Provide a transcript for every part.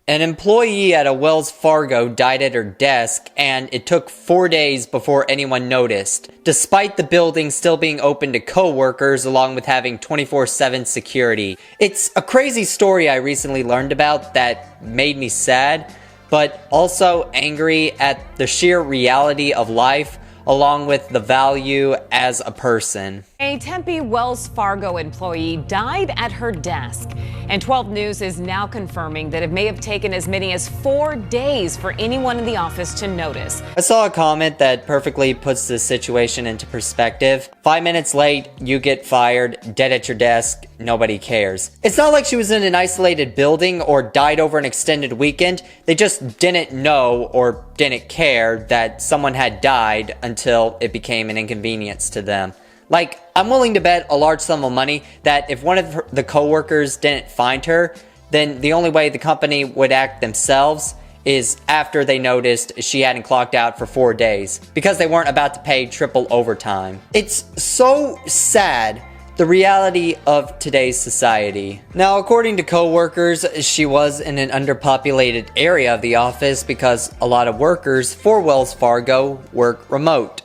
An employee at a Wells Fargo died at her desk, and it took 4 days before anyone noticed, despite the building still being open to co-workers along with having 24/7 security. It's a crazy story I recently learned about that made me sad, but also angry at the sheer reality of life, along with the value as a person. A Tempe Wells Fargo employee died at her desk. And 12 News is now confirming that it may have taken as many as 4 days for anyone in the office to notice. I saw a comment that perfectly puts this situation into perspective. 5 minutes late, you get fired, dead at your desk, nobody cares. It's not like she was in an isolated building or died over an extended weekend. They just didn't know or didn't care that someone had died until it became an inconvenience to them. Like, I'm willing to bet a large sum of money that if one of the coworkers didn't find her, then the only way the company would act themselves is after they noticed she hadn't clocked out for 4 days, because they weren't about to pay triple overtime. It's so sad, the reality of today's society. Now, according to coworkers, she was in an underpopulated area of the office because a lot of workers for Wells Fargo work remote.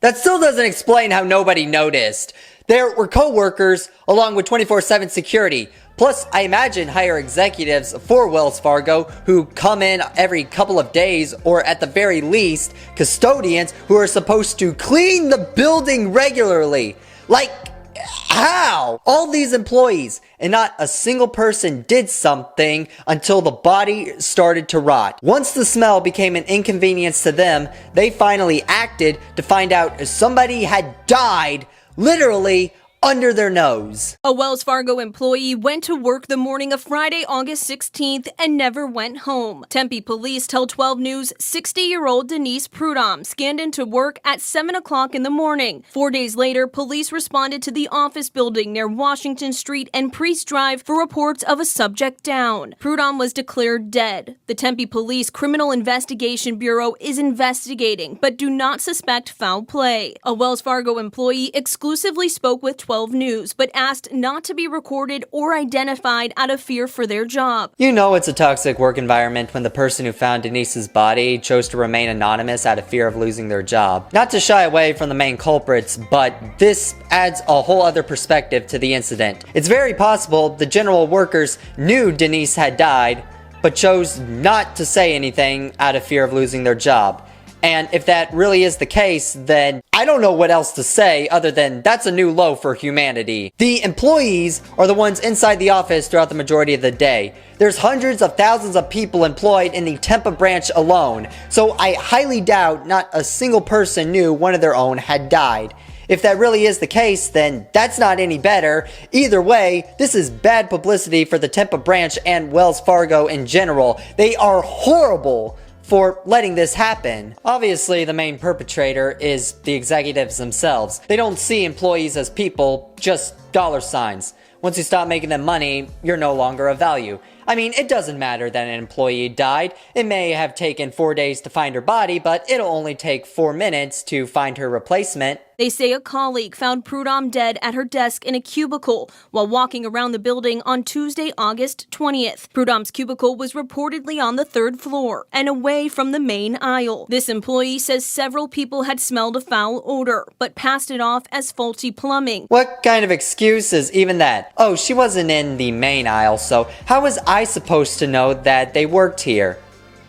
That still doesn't explain how nobody noticed. There were co-workers along with 24/7 security. Plus, I imagine higher executives for Wells Fargo who come in every couple of days, or at the very least, custodians who are supposed to clean the building regularly. Like, how? All these employees and not a single person did something until the body started to rot. Once the smell became an inconvenience to them, they finally acted to find out somebody had died literally under their nose. A Wells Fargo employee went to work the morning of Friday, August 16th and never went home. Tempe police tell 12 News 60-year-old Denise Prudhomme scanned into work at 7 o'clock in the morning. 4 days later, police responded to the office building near Washington Street and Priest Drive for reports of a subject down. Prudhomme was declared dead. The Tempe Police Criminal Investigation Bureau is investigating, but do not suspect foul play. A Wells Fargo employee exclusively spoke with 12 News, but asked not to be recorded or identified out of fear for their job. You know it's a toxic work environment when the person who found Denise's body chose to remain anonymous out of fear of losing their job. Not to shy away from the main culprits, but this adds a whole other perspective to the incident. It's very possible the general workers knew Denise had died, but chose not to say anything out of fear of losing their job. And if that really is the case, then I don't know what else to say other than that's a new low for humanity. The employees are the ones inside the office throughout the majority of the day. There's hundreds of thousands of people employed in the Tampa branch alone, so I highly doubt not a single person knew one of their own had died. If that really is the case, then that's not any better. Either way, this is bad publicity for the Tampa branch and Wells Fargo in general. They are horrible for letting this happen. Obviously, the main perpetrator is the executives themselves. They don't see employees as people, just dollar signs. Once you stop making them money, you're no longer of value. I mean, it doesn't matter that an employee died. It may have taken 4 days to find her body, but it'll only take 4 minutes to find her replacement. They say a colleague found Prudhomme dead at her desk in a cubicle while walking around the building on Tuesday, August 20th. Prudhomme's cubicle was reportedly on the 3rd floor and away from the main aisle. This employee says several people had smelled a foul odor, but passed it off as faulty plumbing. What kind of excuse is even that? Oh, she wasn't in the main aisle, so how was I supposed to know that they worked here?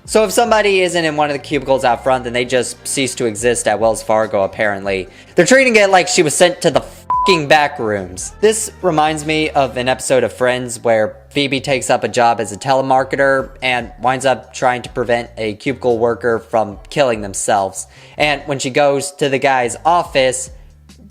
So if somebody isn't in one of the cubicles out front, then they just cease to exist at Wells Fargo, apparently. They're treating it like she was sent to the f***ing back rooms. This reminds me of an episode of Friends where Phoebe takes up a job as a telemarketer and winds up trying to prevent a cubicle worker from killing themselves. And when she goes to the guy's office,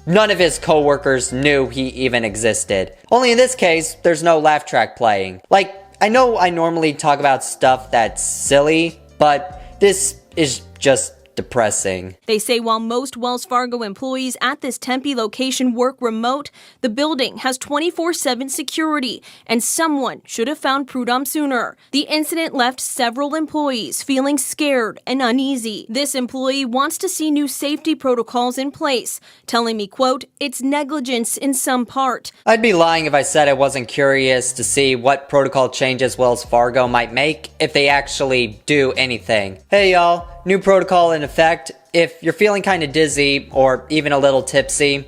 none of his co-workers knew he even existed. Only in this case, there's no laugh track playing. Like, I know I normally talk about stuff that's silly, but this is just depressing. They say while most Wells Fargo employees at this Tempe location work remote, the building has 24/7 security, and someone should have found Prudhomme sooner. The incident left several employees feeling scared and uneasy. This employee wants to see new safety protocols in place, telling me, quote, "It's negligence in some part." I'd be lying if I said I wasn't curious to see what protocol changes Wells Fargo might make if they actually do anything. Hey y'all, new protocol in effect. If you're feeling kind of dizzy or even a little tipsy,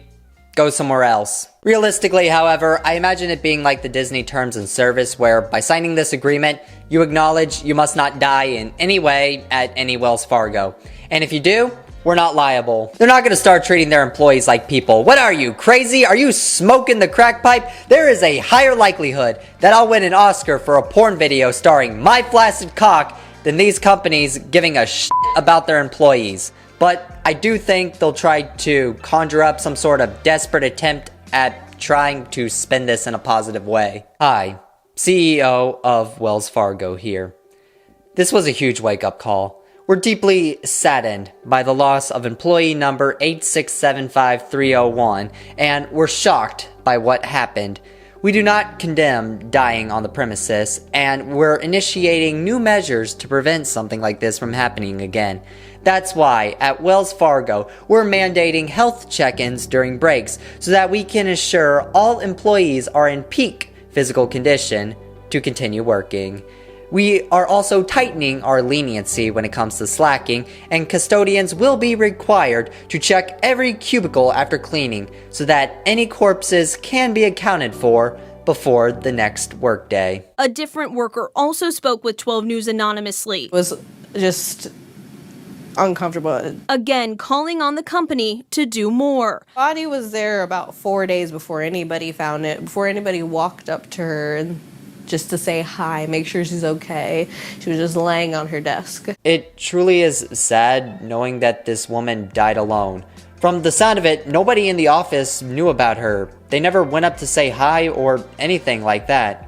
go somewhere else. Realistically, however, I imagine it being like the Disney terms and service where by signing this agreement, you acknowledge you must not die in any way at any Wells Fargo. And if you do, we're not liable. They're not gonna start treating their employees like people. What are you, crazy? Are you smoking the crack pipe? There is a higher likelihood that I'll win an Oscar for a porn video starring my flaccid cock than these companies giving a shit about their employees. But I do think they'll try to conjure up some sort of desperate attempt at trying to spin this in a positive way. Hi, CEO of Wells Fargo here. This was a huge wake-up call. We're deeply saddened by the loss of employee number 8675301, and we're shocked by what happened. We do not condemn dying on the premises, and we're initiating new measures to prevent something like this from happening again. That's why, at Wells Fargo, we're mandating health check-ins during breaks so that we can ensure all employees are in peak physical condition to continue working. We are also tightening our leniency when it comes to slacking, and custodians will be required to check every cubicle after cleaning so that any corpses can be accounted for before the next workday. A different worker also spoke with 12 News anonymously. It was just uncomfortable. Again, calling on the company to do more. Body was there about 4 days before anybody found it, before anybody walked up to her and just to say hi, make sure she's okay. She was just laying on her desk. It truly is sad knowing that this woman died alone. From the sound of it, nobody in the office knew about her. They never went up to say hi or anything like that.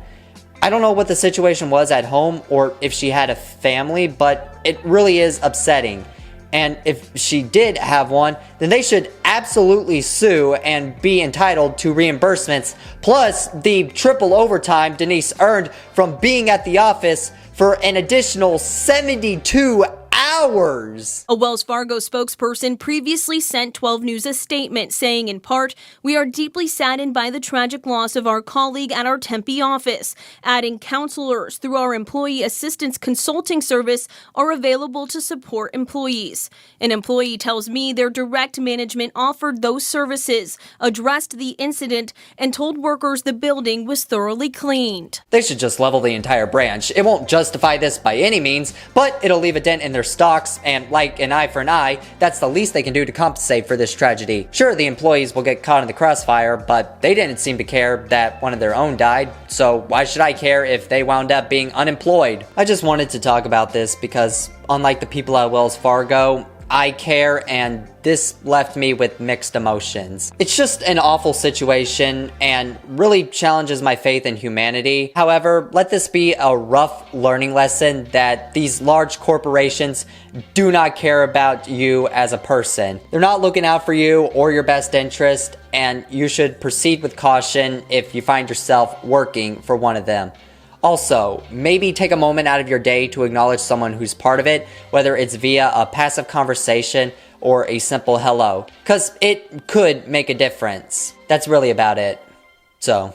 I don't know what the situation was at home or if she had a family, but it really is upsetting. And if she did have one, then they should absolutely sue and be entitled to reimbursements, plus the triple overtime Denise earned from being at the office for an additional 72 hours. A Wells Fargo spokesperson previously sent 12 News a statement saying, in part, "We are deeply saddened by the tragic loss of our colleague at our Tempe office," adding counselors through our employee assistance consulting service are available to support employees. An employee tells me their direct management offered those services, addressed the incident, and told workers the building was thoroughly cleaned. They should just level the entire branch. It won't justify this by any means, but it'll leave a dent in their stocks, and like an eye for an eye, that's the least they can do to compensate for this tragedy. Sure, the employees will get caught in the crossfire, but they didn't seem to care that one of their own died, so why should I care if they wound up being unemployed? I just wanted to talk about this because, unlike the people at Wells Fargo, I care, and this left me with mixed emotions. It's just an awful situation and really challenges my faith in humanity. However, let this be a rough learning lesson that these large corporations do not care about you as a person. They're not looking out for you or your best interest, and you should proceed with caution if you find yourself working for one of them. Also, maybe take a moment out of your day to acknowledge someone who's part of it, whether it's via a passive conversation or a simple hello, because it could make a difference. That's really about it. So,